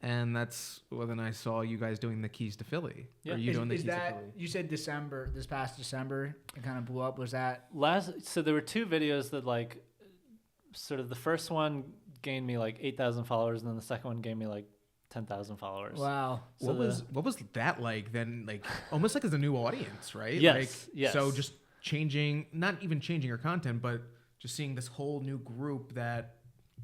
And then I saw you guys doing the Keys to Philly. Yeah. Or you doing the Is Keys to that, Philly. you said this past December, it kind of blew up. Was that? So there were two videos that like, sort of the first one gained me like 8,000 followers, and then the second one gave me like 10,000 followers. Wow. So what was that like then? Like almost like as a new audience, right? Yes. Like, yes. So just not even changing your content, but just seeing this whole new group that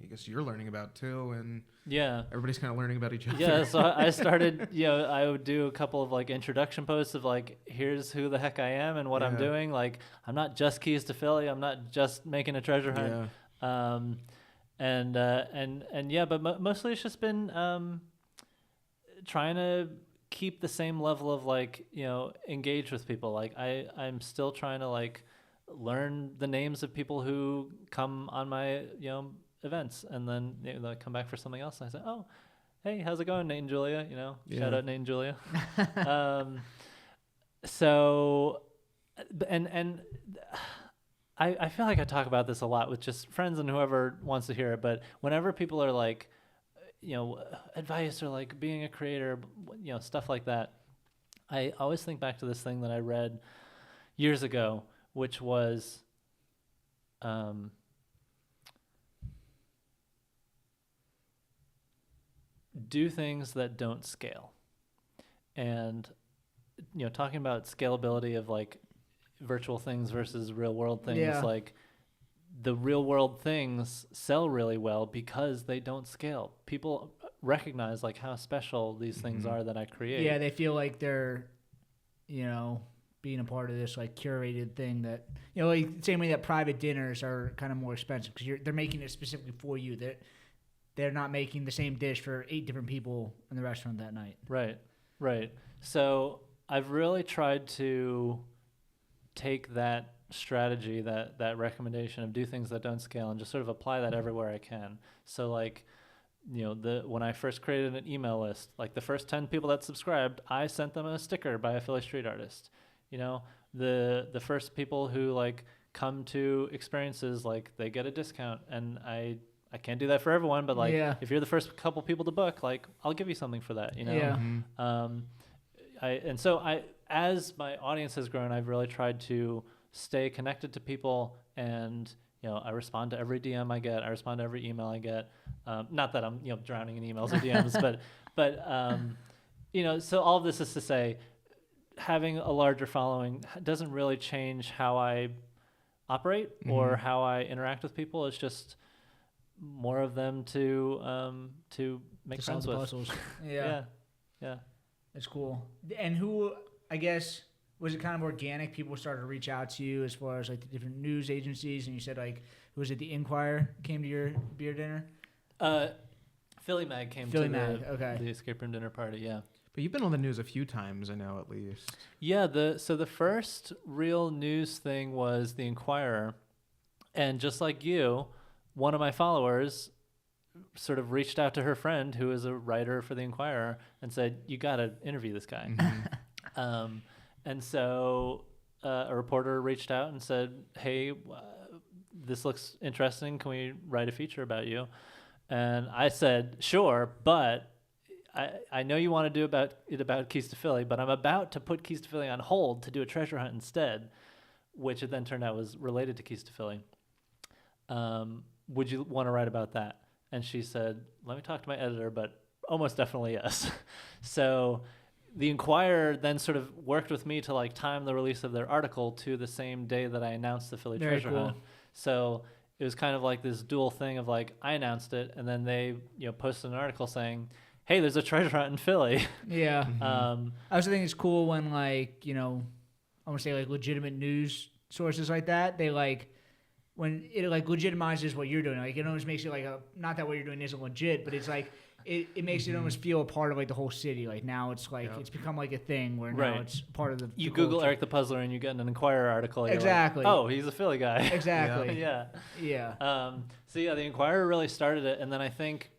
I guess you're learning about too, and yeah, everybody's kind of learning about each other. Yeah. So I started, I would do a couple of like introduction posts of like, here's who the heck I am and what I'm doing. Like, I'm not just Keys to Philly. I'm not just making a treasure hunt. Yeah. But mostly it's just been trying to keep the same level of like engage with people. Like I'm still trying to like learn the names of people who come on my events, and then they come back for something else, and I say, oh, hey, how's it going, Nate and Julia? Shout out Nate and Julia. I feel like I talk about this a lot with just friends and whoever wants to hear it, but whenever people are like, advice or like being a creator, stuff like that, I always think back to this thing that I read years ago, which was, do things that don't scale. And, talking about scalability of like virtual things versus real world things, like the real world things sell really well because they don't scale. People recognize like how special these things are that I create. Yeah, they feel like they're, being a part of this like curated thing that, like same way that private dinners are kind of more expensive because they're making it specifically for you. They're not making the same dish for 8 different people in the restaurant that night. Right. So I've really tried to take that strategy, that recommendation of do things that don't scale, and just sort of apply that everywhere I can. So like, when I first created an email list, like the first 10 people that subscribed, I sent them a sticker by a Philly street artist. The first people who like come to experiences, like they get a discount, and I can't do that for everyone, but like if you're the first couple people to book, like I'll give you something for that, As my audience has grown, I've really tried to stay connected to people, and I respond to every DM I get. I respond to every email I get. Not that I'm drowning in emails or DMs, but so all of this is to say, having a larger following doesn't really change how I operate or how I interact with people. It's just more of them to make friends with. Puzzles. Yeah. That's cool. And who, I guess, was it kind of organic? People started to reach out to you as far as like the different news agencies, and you said like, was it the Inquirer came to your beer dinner? Philly Mag came Philly to Mag, okay. the escape room dinner party. Yeah. But you've been on the news a few times, I know, at least. Yeah, so the first real news thing was the Inquirer, and just like you, one of my followers sort of reached out to her friend who is a writer for the Inquirer and said, "You got to interview this guy." And so a reporter reached out and said, "Hey, this looks interesting. Can we write a feature about you?" And I said, "Sure, but I know you want to do about Keys to Philly, but I'm about to put Keys to Philly on hold to do a treasure hunt instead," which it then turned out was related to Keys to Philly. Would you want to write about that? And she said, "Let me talk to my editor, but almost definitely yes." So the Inquirer then sort of worked with me to like time the release of their article to the same day that I announced the Philly Very treasure cool. hunt. So it was kind of like this dual thing of like I announced it, and then they posted an article saying, "Hey, there's a treasure hunt in Philly." Yeah. Um, I also think it's cool when like, I want to say like legitimate news sources like that, they like, when it like legitimizes what you're doing, like it almost makes it like not that what you're doing isn't legit, but it's like, it makes it almost feel a part of like the whole city. Like now it's like, it's become like a thing where now Right. it's part of the you the Google culture. Eric the Puzzler and you get an Inquirer article. You're like, Exactly. oh, he's a Philly guy. Exactly. Yeah. Yeah. So yeah, the Inquirer really started it, and then I think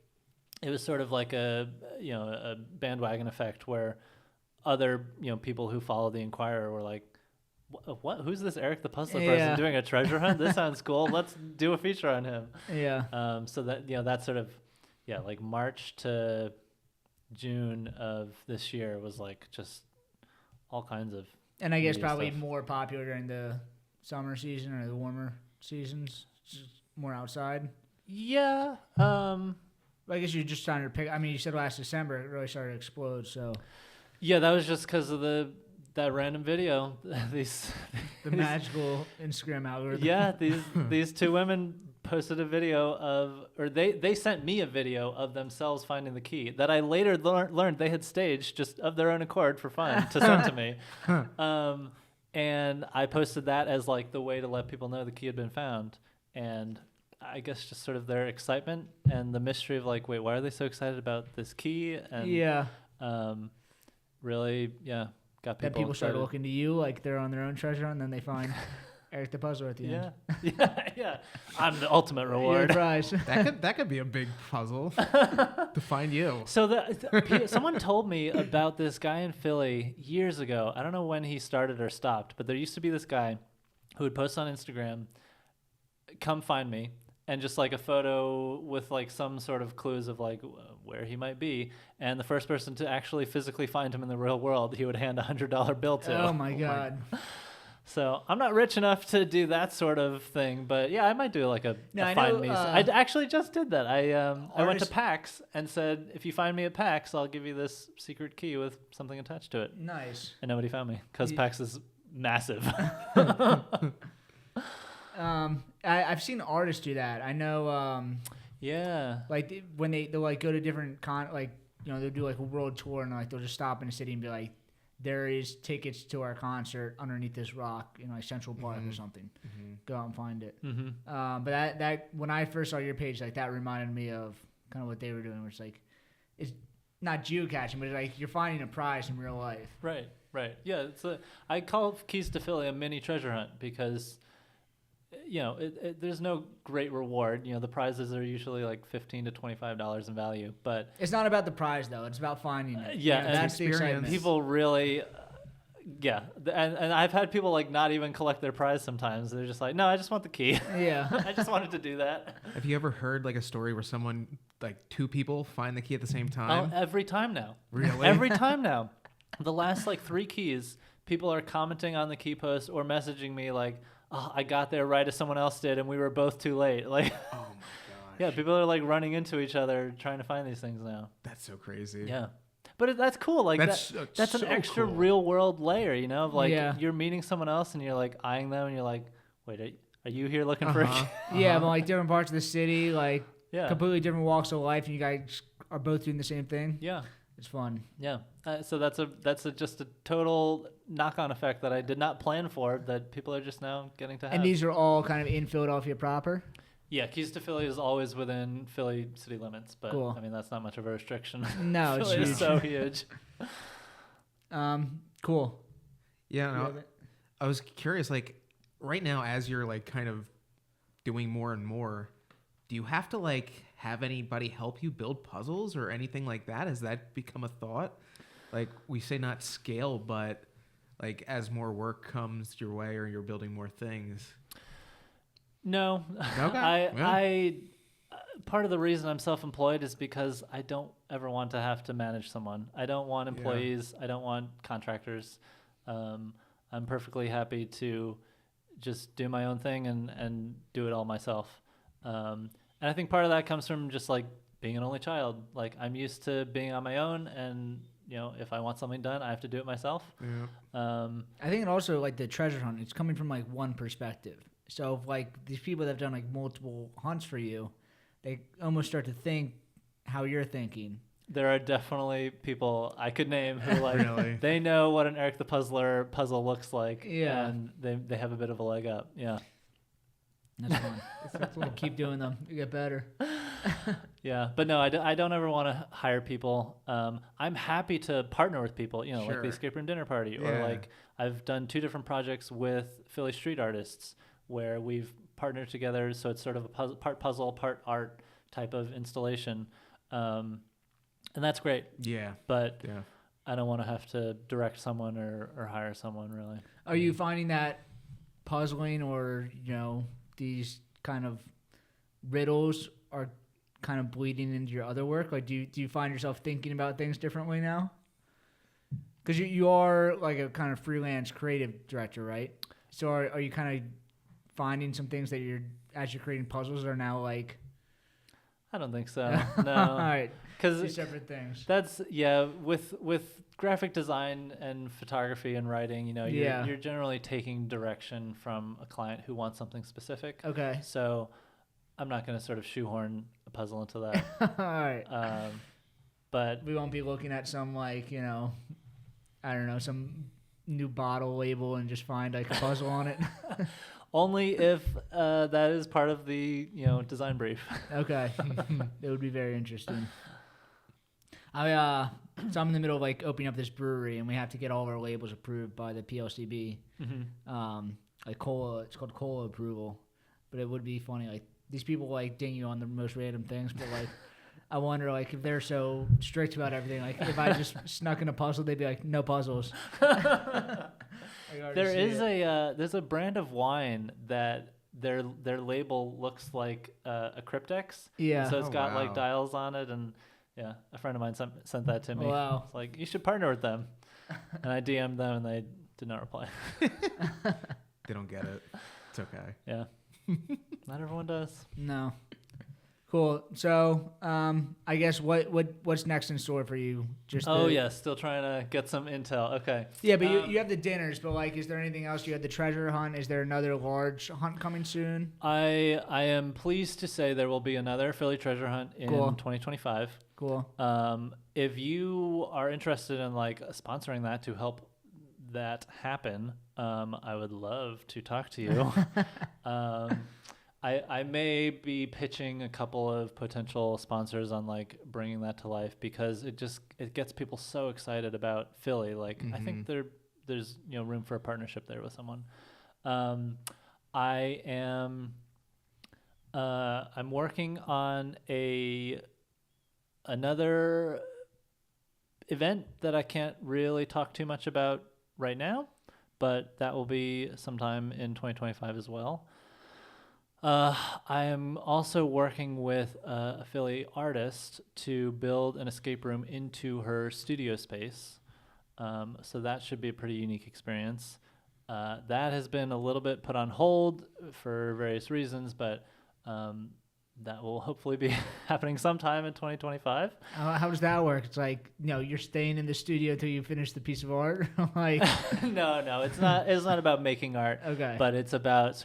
it was sort of like a bandwagon effect where other people who follow the Inquirer were like, what? Who's this Eric the Puzzler Yeah. person doing a treasure hunt? This sounds cool. Let's do a feature on him. Yeah. So that that sort of like March to June of this year was like just all kinds of And I guess media probably stuff. more popular during the summer season or the warmer seasons, just more outside. Yeah. I guess you're just trying to pick. I mean, you said last December it really started to explode. So Yeah, that was just because of that random video. these the magical Instagram algorithm. yeah, these two women posted a video or they sent me a video of themselves finding the key that I later learned they had staged just of their own accord for fun to send to me. And I posted that as like the way to let people know the key had been found. And I guess just sort of their excitement and the mystery of like, wait, why are they so excited about this key? And Yeah. Really, got people That people start excited. looking to you like they're on their own treasure hunt, and then they find Eric the Puzzler at the end. Yeah. I'm the ultimate Your reward. prize. That could be a big puzzle to find you. So someone told me about this guy in Philly years ago. I don't know when he started or stopped, but there used to be this guy who would post on Instagram, "Come find me," and just like a photo with like some sort of clues of like where he might be. And the first person to actually physically find him in the real world, he would hand a $100 bill to. Oh my God. So I'm not rich enough to do that sort of thing, but yeah, I might do like a I find know, me. I actually just did that. I went to artists- PAX and said, if you find me at PAX, I'll give you this secret key with something attached to it. Nice. And nobody found me because You- PAX is massive. I've seen artists do that. I know. Yeah. Like when they'll like go to different they'll do like a world tour and like they'll just stop in a city and be like, there is tickets to our concert underneath this rock in like Central Park or something. Go out and find it. But that when I first saw your page, like that reminded me of kind of what they were doing, which like it's not geocaching, but it's like you're finding a prize in real life. Right. Yeah. I call Keys to Philly a mini treasure hunt because, there's no great reward. The prizes are usually like $15 to $25 in value, but It's not about the prize though; it's about finding it. yeah, You know, and that's the excitement. people really, and I've had people like not even collect their prize sometimes. They're just like, no, I just want the key. Yeah. I just wanted to do that. Have you ever heard like a story where someone, like two people, find the key at the same time? Every time now. Really? Every time now. The last like 3 keys, people are commenting on the key post or messaging me like, oh, I got there right as someone else did, and we were both too late. Like, Oh my gosh. yeah, people are like running into each other trying to find these things now. That's so crazy. Yeah. But that's cool. Like That's, that's an so extra cool. real world layer, of like Yeah. you're meeting someone else and you're like eyeing them and you're like, wait, are you here looking for a Uh-huh. key? Yeah, but like different parts of the city, like Yeah. completely different walks of life, and you guys are both doing the same thing. Yeah. It's fun. Yeah. So that's just a total knock-on effect that I did not plan for that people are just now getting to have. And these are all kind of in Philadelphia proper. Yeah, Keys to Philly is always within Philly city limits, but Cool. I mean that's not much of a restriction. No, it's Philly huge. is so huge. Cool. Yeah, You no, have it? I was curious, like, right now, as you're, like, kind of doing more and more, do you have to, like, have anybody help you build puzzles or anything like that? Has that become a thought? Like, we say not scale, but, like, as more work comes your way or you're building more things. No, Okay. I part of the reason I'm self-employed is because I don't ever want to have to manage someone. I don't want employees. I don't want contractors. I'm perfectly happy to just do my own thing and do it all myself. And I think part of that comes from just like being an only child. Like I'm used to being on my own, and you know, if I want something done, I have to do it myself. Yeah. I think it also like the treasure hunt. It's coming from like one perspective. So if like these people that have done like multiple hunts for you, they almost start to think how you're thinking. There are definitely people I could name who like Really? they know what an Eric the Puzzler puzzle looks like, Yeah. and they have a bit of a leg up. Yeah, That's fun. Keep doing them. You get better. yeah. But no, I don't ever want to hire people. I'm happy to partner with people. You know, like Sure. the escape room dinner party, or Yeah. like I've done 2 different projects with Philly street artists where we've partnered together. So it's sort of a part puzzle, part art type of installation. And that's great, Yeah. but Yeah. I don't want to have to direct someone or hire someone really. Are you finding that puzzling or, you know, these kind of riddles are kind of bleeding into your other work? Like, do you find yourself thinking about things differently now? Because you are like a kind of freelance creative director, right? So are you kind of finding some things that as you're creating puzzles are now like, I don't think so. all No, right, two because separate things. that's with graphic design and photography and writing. You know, you're generally taking direction from a client who wants something specific. Okay. So I'm not going to sort of shoehorn a puzzle into that. All right. But We won't be looking at some like, you know, I don't know, some new bottle label and just find like a puzzle on it. only if that is part of the design brief. Okay. It would be very interesting. So I'm in the middle of like opening up this brewery and we have to get all of our labels approved by the PLCB. Like cola, it's called cola approval. But it would be funny, like these people like ding you on the most random things, but like I wonder like if they're so strict about everything, like if I just snuck in a puzzle, they'd be like, no puzzles. There's a brand of wine that their label looks like a cryptex. Yeah. So it's Oh, got like wow. dials on it, and yeah, a friend of mine sent that to me. Wow. It's like, you should partner with them. And I DM'd them and they did not reply. They don't get it. It's okay. Yeah. Not everyone does. No. Cool. So, I guess what's next in store for you? Just Still trying to get some intel. Okay. Yeah, but you have the dinners, but like, is there anything else? You had the treasure hunt. Is there another large hunt coming soon? I am pleased to say there will be another Philly treasure hunt in Cool. 2025. Cool. If you are interested in like sponsoring that to help that happen, I would love to talk to you. I may be pitching a couple of potential sponsors on like bringing that to life, because it gets people so excited about Philly. Like I think there's room for a partnership there with someone. I'm working on another event that I can't really talk too much about right now, but that will be sometime in 2025 as well. I am also working with a Philly artist to build an escape room into her studio space. So that should be a pretty unique experience. That has been a little bit put on hold for various reasons, but that will hopefully be happening sometime in 2025. How does that work? It's like, you're staying in the studio till you finish the piece of art. Like, No, it's not. It's not about making art. Okay. But it's about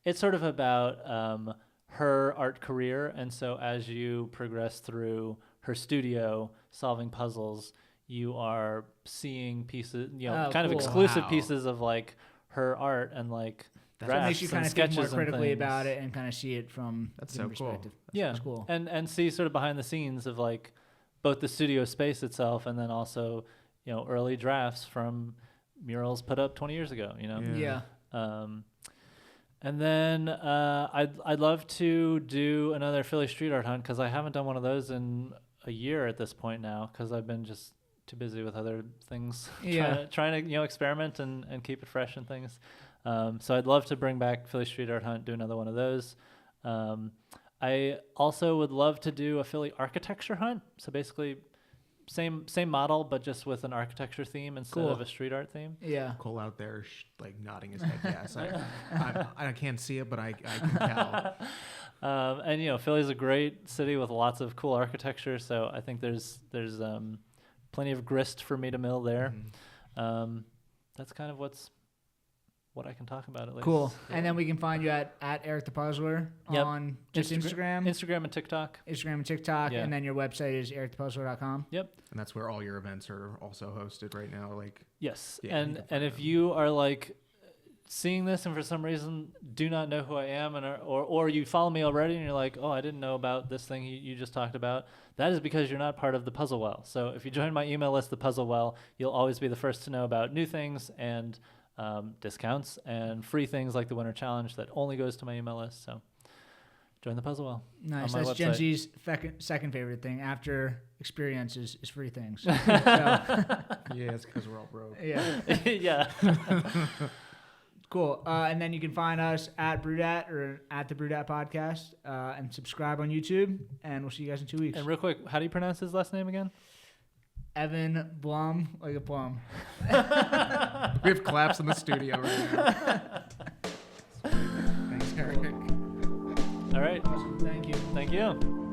It's sort of about her art career, and so as you progress through her studio solving puzzles, you are seeing pieces, kind of cool. exclusive Wow. pieces of like her art, and like So it drafts makes you kind and of think more sketches and critically things. about it and kind of see it from That's the so cool. perspective. Yeah, That's cool. and see sort of behind the scenes of like both the studio space itself and then also early drafts from murals put up 20 years ago. Yeah. And then I'd love to do another Philly street art hunt because I haven't done one of those in a year at this point now because I've been just too busy with other things. Yeah. trying to experiment and keep it fresh and things. So I'd love to bring back Philly street art hunt, do another one of those. I also would love to do a Philly architecture hunt. So basically same model, but just with an architecture theme instead Cool. of a street art theme. Yeah. Cole out there like nodding his head yes. I can't see it, but I can tell. And Philly's a great city with lots of cool architecture, so I think there's plenty of grist for me to mill there. Mm-hmm. That's kind of what I can talk about at least. Cool. And then we can find you at Eric the Puzzler Yep. on just Instagram and TikTok. Instagram and TikTok, Yeah. and then your website is ericthepuzzler.com. Yep. And that's where all your events are also hosted right now. Like, Yes. Yeah, you and can and find if them. you are like seeing this and for some reason do not know who I am or you follow me already and you're like, oh, I didn't know about this thing you just talked about, that is because you're not part of the Puzzle Well. So if you join my email list, the Puzzle Well, you'll always be the first to know about new things and discounts and free things like the Winter Challenge that only goes to my email list. So join the Puzzle Well. Nice. on my That's Gen website. Z's second favorite thing after experiences is free things. So, yeah, it's because we're all broke. yeah. Yeah. Cool. And then you can find us at Brudat or at the Brudat Podcast and subscribe on YouTube. And we'll see you guys in 2 weeks. And real quick, how do you pronounce his last name again? Evan Blum, like a plum. We have claps in the studio right now. Thanks, Eric. All right. Awesome. Thank you. Thank you.